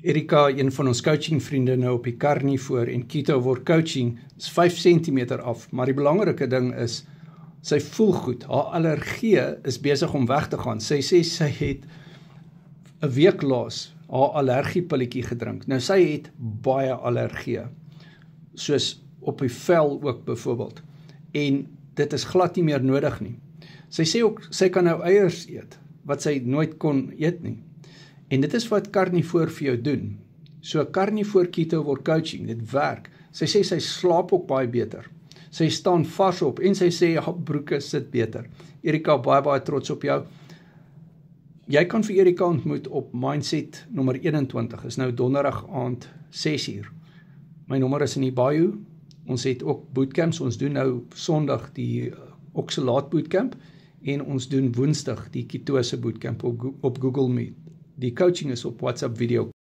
Erika, een van ons coaching vriende nou op die Carnivore en Keto Coaching, is 5 cm af, maar die belangrike ding is, sy voel goed, haar allergie is besig om weg te gaan. Sy sê sy het 'n week laas haar allergiepilletjie gedrink. Nou sy het baie allergie, soos op die vel ook byvoorbeeld, en dit is glad nie meer nodig nie. Sy sê ook, sy kan nou eiers eet, wat sy nooit kon eet nie. En dit is wat Carnivore vir jou doen. So Carnivore Keto Coaching, dit werk. Sy sê sy slaap ook baie beter. Sy staan vars op en sy sê haar broeke sit beter. Erika, baie trots op jou. Jy kan vir Erika ontmoet op Mindset nommer 21, is nou donderdag aand 6:00. My nommer is in die bio. Ons het ook bootcamps, ons doen nou Sondag die Oxalaat bootcamp en ons doen Woensdag die Ketose bootcamp op Google Meet. Die coaching is op WhatsApp video.